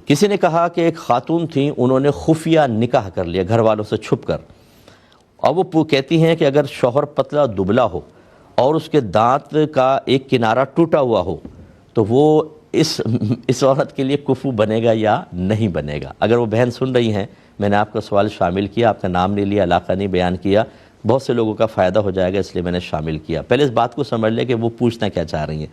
کسی نے کہا کہ ایک خاتون تھیں، انہوں نے خفیہ نکاح کر لیا گھر والوں سے چھپ کر، اور وہ کہتی ہیں کہ اگر شوہر پتلا دبلا ہو اور اس کے دانت کا ایک کنارہ ٹوٹا ہوا ہو تو وہ اس عورت کے لیے کفو بنے گا یا نہیں بنے گا؟ اگر وہ بہن سن رہی ہیں، میں نے آپ کا سوال شامل کیا، آپ کا نام نہیں لیا، علاقہ نہیں بیان کیا، بہت سے لوگوں کا فائدہ ہو جائے گا اس لیے میں نے شامل کیا۔ پہلے اس بات کو سمجھ لیں کہ وہ پوچھنا کیا چاہ رہی ہیں۔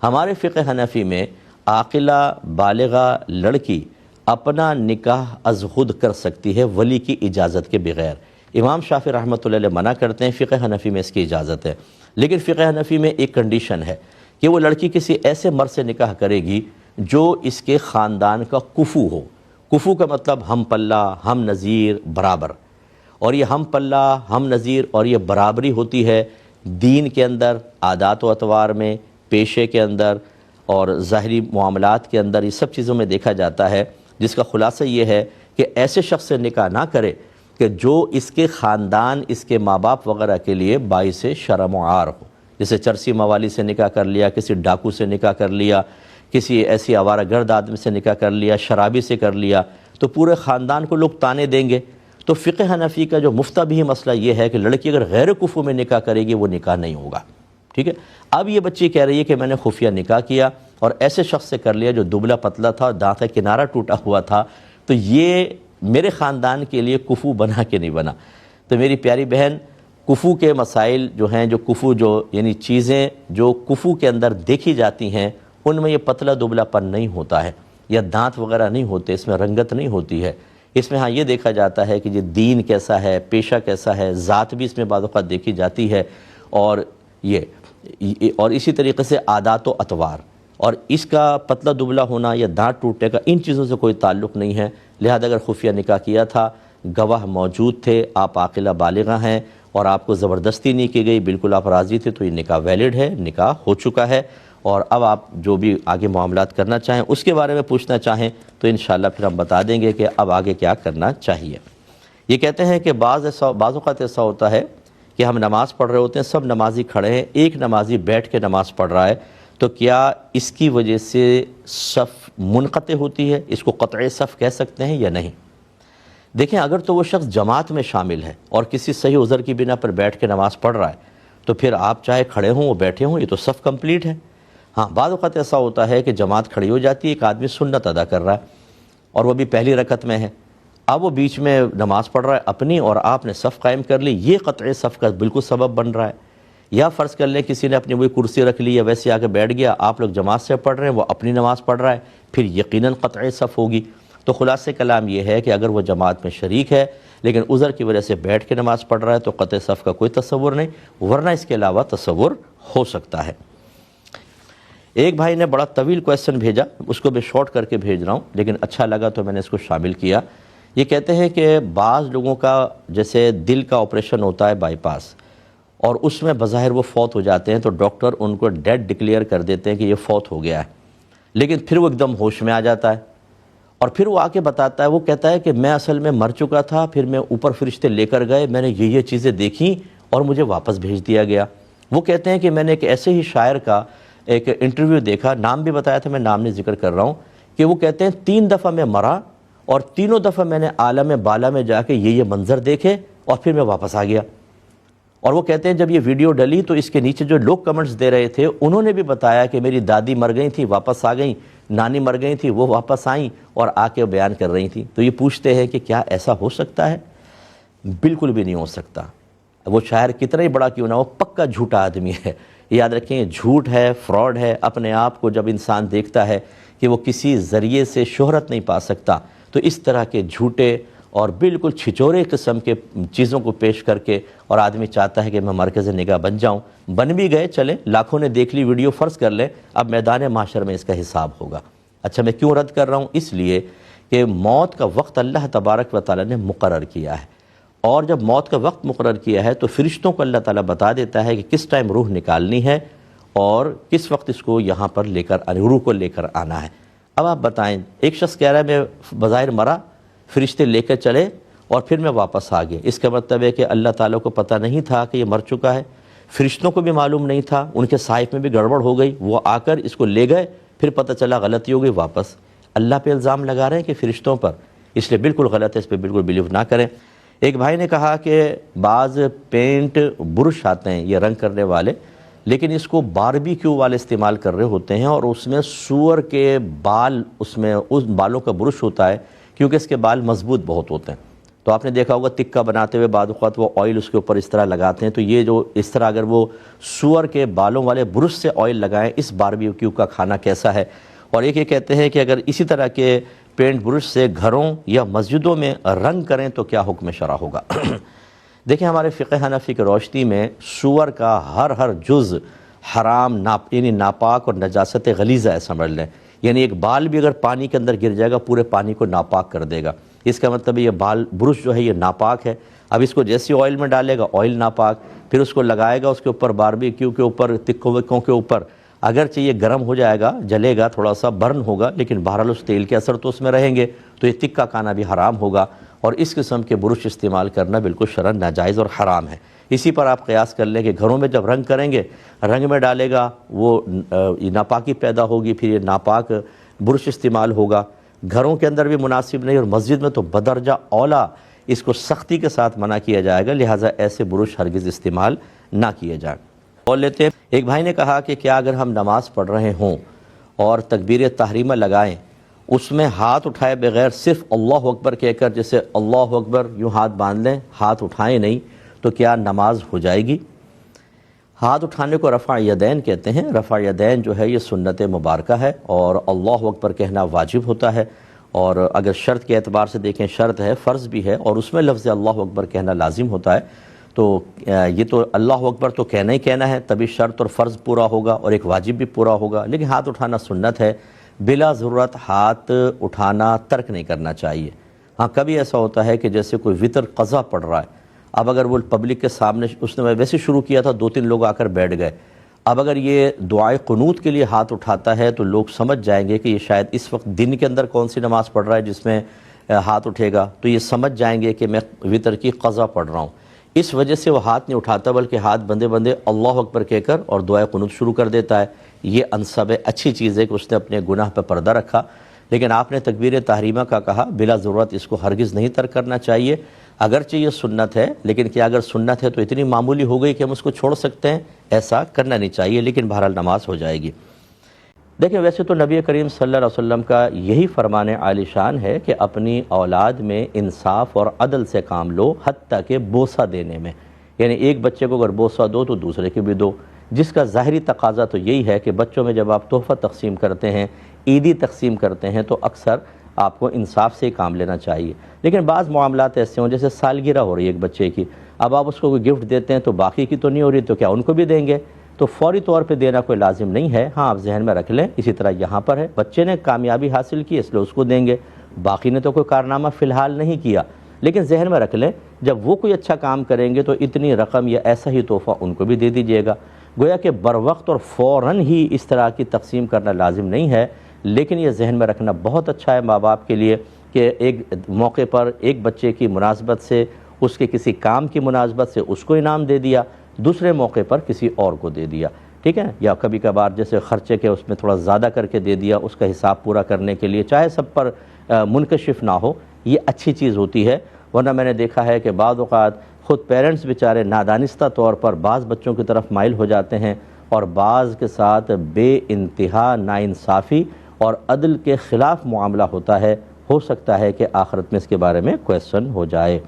ہمارے فقہ حنفی میں عاقلہ بالغہ لڑکی اپنا نکاح از خود کر سکتی ہے ولی کی اجازت کے بغیر۔ امام شافعی رحمۃ اللہ علیہ منع کرتے ہیں، فقہ حنفی میں اس کی اجازت ہے، لیکن فقہ حنفی میں ایک کنڈیشن ہے کہ وہ لڑکی کسی ایسے مرد سے نکاح کرے گی جو اس کے خاندان کا کفو ہو۔ کفو کا مطلب ہم پلہ، ہم نظیر، برابر، اور یہ ہم پلہ، ہم نظیر اور یہ برابری ہوتی ہے دین کے اندر، عادات و اطوار میں، پیشے کے اندر اور ظاہری معاملات کے اندر، یہ سب چیزوں میں دیکھا جاتا ہے، جس کا خلاصہ یہ ہے کہ ایسے شخص سے نکاح نہ کرے کہ جو اس کے خاندان، اس کے ماں باپ وغیرہ کے لیے باعث شرم و عار ہو۔ جیسے چرسی موالی سے نکاح کر لیا، کسی ڈاکو سے نکاح کر لیا، کسی ایسی آوارہ گرد آدمی سے نکاح کر لیا، شرابی سے کر لیا، تو پورے خاندان کو لوگ طعنے دیں گے۔ تو فقہ حنفی کا جو مفتبی مسئلہ یہ ہے کہ لڑکی اگر غیر کفو میں نکاح کرے گی وہ نکاح نہیں ہوگا، ٹھیک ہے۔ اب یہ بچی کہہ رہی ہے کہ میں نے خفیہ نکاح کیا اور ایسے شخص سے کر لیا جو دبلا پتلا تھا، دانت کا کنارہ ٹوٹا ہوا تھا، تو یہ میرے خاندان کے لیے کفو بنا کہ نہیں بنا؟ تو میری پیاری بہن، کفو کے مسائل جو ہیں، جو کفو یعنی چیزیں جو کفو کے اندر دیکھی جاتی ہیں، ان میں یہ پتلا دبلا پن نہیں ہوتا ہے یا دانت وغیرہ نہیں ہوتے، اس میں رنگت نہیں ہوتی ہے۔ اس میں ہاں یہ دیکھا جاتا ہے کہ یہ دین کیسا ہے، پیشہ کیسا ہے، ذات بھی اس میں بعض اوقات دیکھی جاتی ہے، اور اسی طریقے سے عادات و اطوار، اور اس کا پتلا دبلا ہونا یا دانت ٹوٹنے کا ان چیزوں سے کوئی تعلق نہیں ہے۔ لہذا اگر خفیہ نکاح کیا تھا، گواہ موجود تھے، آپ عاقلہ بالغہ ہیں اور آپ کو زبردستی نہیں کی گئی، بالکل آپ راضی تھے، تو یہ نکاح ویلڈ ہے، نکاح ہو چکا ہے، اور اب آپ جو بھی آگے معاملات کرنا چاہیں، اس کے بارے میں پوچھنا چاہیں تو انشاءاللہ پھر ہم بتا دیں گے کہ اب آگے کیا کرنا چاہیے۔ یہ کہتے ہیں کہ بعض اوقات ایسا ہوتا ہے کہ ہم نماز پڑھ رہے ہوتے ہیں، سب نمازی کھڑے ہیں، ایک نمازی بیٹھ کے نماز پڑھ رہا ہے، تو کیا اس کی وجہ سے صف منقطع ہوتی ہے؟ اس کو قطع صف کہہ سکتے ہیں یا نہیں؟ دیکھیں، اگر تو وہ شخص جماعت میں شامل ہے اور کسی صحیح عذر کی بنا پر بیٹھ کے نماز پڑھ رہا ہے، تو پھر آپ چاہے کھڑے ہوں وہ بیٹھے ہوں، یہ تو صف کمپلیٹ ہے۔ ہاں، بعض اوقات ایسا ہوتا ہے کہ جماعت کھڑی ہو جاتی ہے، ایک آدمی سنت ادا کر رہا ہے اور وہ بھی پہلی رکعت میں ہے، اب وہ بیچ میں نماز پڑھ رہا ہے اپنی اور آپ نے صف قائم کر لی، یہ قطع صف کا بالکل سبب بن رہا ہے۔ یا فرض کر لیں کسی نے اپنی وہی کرسی رکھ لی یا ویسے آ کے بیٹھ گیا، آپ لوگ جماعت سے پڑھ رہے ہیں، وہ اپنی نماز پڑھ رہا ہے، پھر یقیناً قطع صف ہوگی۔ تو خلاصہ کلام یہ ہے کہ اگر وہ جماعت میں شریک ہے لیکن عذر کی وجہ سے بیٹھ کے نماز پڑھ رہا ہے تو قطع صف کا کوئی تصور نہیں، ورنہ اس کے علاوہ تصور ہو سکتا ہے۔ ایک بھائی نے بڑا طویل کویسچن بھیجا، اس کو میں شارٹ کر کے بھیج رہا ہوں، لیکن اچھا لگا تو میں نے اس کو شامل کیا۔ یہ کہتے ہیں کہ بعض لوگوں کا جیسے دل کا آپریشن ہوتا ہے بائی پاس، اور اس میں بظاہر وہ فوت ہو جاتے ہیں تو ڈاکٹر ان کو ڈیڈ ڈکلیئر کر دیتے ہیں کہ یہ فوت ہو گیا ہے، لیکن پھر وہ ایک دم ہوش میں آ جاتا ہے اور پھر وہ آ کے بتاتا ہے، وہ کہتا ہے کہ میں اصل میں مر چکا تھا، پھر میں اوپر فرشتے لے کر گئے، میں نے یہ چیزیں دیکھیں اور مجھے واپس بھیج دیا گیا۔ وہ کہتے ہیں کہ میں نے ایک ایسے ہی شاعر کا ایک انٹرویو دیکھا، نام بھی بتایا تھا، میں نام نہیں ذکر کر رہا ہوں، کہ وہ کہتے ہیں 3 دفعہ میں مرا اور تینوں دفعہ میں نے عالم بالا میں جا کے یہ منظر دیکھے اور پھر میں واپس آ گیا۔ اور وہ کہتے ہیں جب یہ ویڈیو ڈلی تو اس کے نیچے جو لوگ کمنٹس دے رہے تھے انہوں نے بھی بتایا کہ میری دادی مر گئی تھی، واپس آ گئیں، نانی مر گئی تھی، وہ واپس آئیں اور آ کے بیان کر رہی تھیں۔ تو یہ پوچھتے ہیں کہ کیا ایسا ہو سکتا ہے؟ بالکل بھی نہیں ہو سکتا۔ وہ شاعر کتنا ہی بڑا کیوں نہ ہو، پکا جھوٹا آدمی ہے۔ یاد رکھیں، جھوٹ ہے، فراڈ ہے۔ اپنے آپ کو جب انسان دیکھتا ہے کہ وہ کسی ذریعے سے شہرت نہیں پا سکتا تو اس طرح کے جھوٹے اور بالکل چھچورے قسم کے چیزوں کو پیش کر کے، اور آدمی چاہتا ہے کہ میں مرکز نگاہ بن جاؤں، بن بھی گئے، چلیں، لاکھوں نے دیکھ لی ویڈیو، فرض کر لیں، اب میدان معاشر میں اس کا حساب ہوگا۔ اچھا، میں کیوں رد کر رہا ہوں؟ اس لیے کہ موت کا وقت اللہ تبارک و تعالیٰ نے مقرر کیا ہے، اور جب موت کا وقت مقرر کیا ہے تو فرشتوں کو اللہ تعالیٰ بتا دیتا ہے کہ کس ٹائم روح نکالنی ہے اور کس وقت اس کو یہاں پر روح کو لے کر آنا ہے۔ اب آپ بتائیں، ایک شخص کہہ رہا ہے میں بظاہر مرا، فرشتے لے کر چلے اور پھر میں واپس آ گیا، اس کا مطلب ہے کہ اللہ تعالیٰ کو پتہ نہیں تھا کہ یہ مر چکا ہے، فرشتوں کو بھی معلوم نہیں تھا، ان کے صحائف میں بھی گڑبڑ ہو گئی، وہ آ کر اس کو لے گئے، پھر پتہ چلا غلطی ہو گئی، واپس۔ اللہ پہ الزام لگا رہے ہیں کہ فرشتوں پر، اس لیے بالکل غلط ہے، اس پہ بالکل بلیو نہ کریں۔ ایک بھائی نے کہا کہ بعض پینٹ برش آتے ہیں یہ رنگ کرنے والے، لیکن اس کو باربیکیو والے استعمال کر رہے ہوتے ہیں اور اس میں سور کے بال، اس بالوں کا برش ہوتا ہے کیونکہ اس کے بال مضبوط بہت ہوتے ہیں۔ تو آپ نے دیکھا ہوگا تکہ بناتے ہوئے بعض اوقات وہ آئل اس کے اوپر اس طرح لگاتے ہیں، تو یہ جو اس طرح اگر وہ سور کے بالوں والے برش سے آئل لگائیں، اس باربیکیو کا کھانا کیسا ہے؟ اور ایک یہ کہتے ہیں کہ اگر اسی طرح کے پینٹ برش سے گھروں یا مسجدوں میں رنگ کریں تو کیا حکم شرع ہوگا؟ دیکھیں ہمارے فقہ حنفی کی روشنی میں سور کا ہر جز حرام، یعنی ناپاک اور نجاست غلیظہ ہے، سمجھ لیں۔ یعنی ایک بال بھی اگر پانی کے اندر گر جائے گا پورے پانی کو ناپاک کر دے گا، اس کا مطلب یہ بال برش جو ہے یہ ناپاک ہے۔ اب اس کو جیسی آئل میں ڈالے گا آئل ناپاک، پھر اس کو لگائے گا اس کے اوپر باربیکیو کے اوپر، تکوں وکوں کے اوپر، اگرچہ یہ گرم ہو جائے گا، جلے گا، تھوڑا سا برن ہوگا، لیکن بہرحال اس تیل کے اثر تو اس میں رہیں گے، تو یہ تکہ کھانا بھی حرام ہوگا، اور اس قسم کے برش استعمال کرنا بالکل شرعاً ناجائز اور حرام ہے۔ اسی پر آپ قیاس کر لیں کہ گھروں میں جب رنگ کریں گے، رنگ میں ڈالے گا وہ ناپاکی پیدا ہوگی، پھر یہ ناپاک برش استعمال ہوگا، گھروں کے اندر بھی مناسب نہیں، اور مسجد میں تو بدرجہ اولا اس کو سختی کے ساتھ منع کیا جائے گا، لہٰذا ایسے برش ہرگز استعمال نہ کیے جائیں۔ اور لیتے ہیں ایک بھائی نے کہا کہ کیا اگر ہم نماز پڑھ رہے ہوں اور تکبیر تحریمہ لگائیں، اس میں ہاتھ اٹھائے بغیر صرف اللہ اکبر کہہ کر، جیسے اللہ اکبر یوں ہاتھ باندھ لیں، ہاتھ اٹھائیں نہیں، تو کیا نماز ہو جائے گی؟ ہاتھ اٹھانے کو رفع یدین کہتے ہیں۔ رفع یدین جو ہے یہ سنت مبارکہ ہے، اور اللہ اکبر کہنا واجب ہوتا ہے، اور اگر شرط کے اعتبار سے دیکھیں شرط ہے، فرض بھی ہے، اور اس میں لفظ اللہ اکبر کہنا لازم ہوتا ہے، تو یہ تو اللہ اکبر تو کہنا ہی کہنا ہے، تبھی شرط اور فرض پورا ہوگا اور ایک واجب بھی پورا ہوگا، لیکن ہاتھ اٹھانا سنت ہے، بلا ضرورت ہاتھ اٹھانا ترک نہیں کرنا چاہیے۔ ہاں کبھی ایسا ہوتا ہے کہ جیسے کوئی وطر قضا پڑھ رہا ہے، اب اگر وہ پبلک کے سامنے، اس نے ویسے شروع کیا تھا، 2-3 لوگ آ کر بیٹھ گئے، اب اگر یہ دعائے قنوت کے لیے ہاتھ اٹھاتا ہے تو لوگ سمجھ جائیں گے کہ یہ شاید اس وقت دن کے اندر کون سی نماز پڑھ رہا ہے جس میں ہاتھ اٹھے گا، تو یہ سمجھ جائیں گے کہ میں وطر کی قضا پڑھ رہا ہوں، اس وجہ سے وہ ہاتھ نہیں اٹھاتا، بلکہ ہاتھ بندے بندے اللہ اکبر کہہ کر اور دعائے قنوت شروع کر دیتا ہے۔ یہ انصب ہے، اچھی چیز ہے کہ اس نے اپنے گناہ پہ پردہ رکھا، لیکن آپ نے تکبیر تحریمہ کا کہا، بلا ضرورت اس کو ہرگز نہیں ترک کرنا چاہیے، اگرچہ یہ سنت ہے، لیکن کیا اگر سنت ہے تو اتنی معمولی ہو گئی کہ ہم اس کو چھوڑ سکتے ہیں؟ ایسا کرنا نہیں چاہیے، لیکن بہرحال نماز ہو جائے گی۔ دیکھیں ویسے تو نبی کریم صلی اللہ علیہ وسلم کا یہی فرمان عالی شان ہے کہ اپنی اولاد میں انصاف اور عدل سے کام لو، حتیٰ کہ بوسہ دینے میں، یعنی ایک بچے کو اگر بوسہ دو تو دوسرے کے بھی دو، جس کا ظاہری تقاضا تو یہی ہے کہ بچوں میں جب آپ تحفہ تقسیم کرتے ہیں، عیدی تقسیم کرتے ہیں، تو اکثر آپ کو انصاف سے ہی کام لینا چاہیے، لیکن بعض معاملات ایسے ہوں جیسے سالگرہ ہو رہی ہے ایک بچے کی، اب آپ اس کو کوئی گفٹ دیتے ہیں تو باقی کی تو نہیں ہو رہی، تو کیا ان کو بھی دیں گے؟ تو فوری طور پہ دینا کوئی لازم نہیں ہے، ہاں آپ ذہن میں رکھ لیں، اسی طرح یہاں پر ہے، بچے نے کامیابی حاصل کی اس لیے اس کو دیں گے، باقی نے تو کوئی کارنامہ فی الحال نہیں کیا، لیکن ذہن میں رکھ لیں جب وہ کوئی اچھا کام کریں گے تو اتنی رقم یا ایسا ہی تحفہ ان کو بھی دے دیجیے گا۔ گویا کہ بر وقت اور فوراً ہی اس طرح کی تقسیم کرنا لازم نہیں ہے، لیکن یہ ذہن میں رکھنا بہت اچھا ہے ماں باپ کے لیے کہ ایک موقع پر ایک بچے کی مناسبت سے، اس کے کسی کام کی مناسبت سے اس کو انعام دے دیا، دوسرے موقع پر کسی اور کو دے دیا، ٹھیک ہے، یا کبھی کبھار جیسے خرچے کے اس میں تھوڑا زیادہ کر کے دے دیا اس کا حساب پورا کرنے کے لیے، چاہے سب پر منکشف نہ ہو، یہ اچھی چیز ہوتی ہے، ورنہ میں نے دیکھا ہے کہ بعض اوقات خود پیرنٹس بیچارے نادانستہ طور پر بعض بچوں کی طرف مائل ہو جاتے ہیں، اور بعض کے ساتھ بے انتہا ناانصافی اور عدل کے خلاف معاملہ ہوتا ہے، ہو سکتا ہے کہ آخرت میں اس کے بارے میں کویسچن ہو جائے۔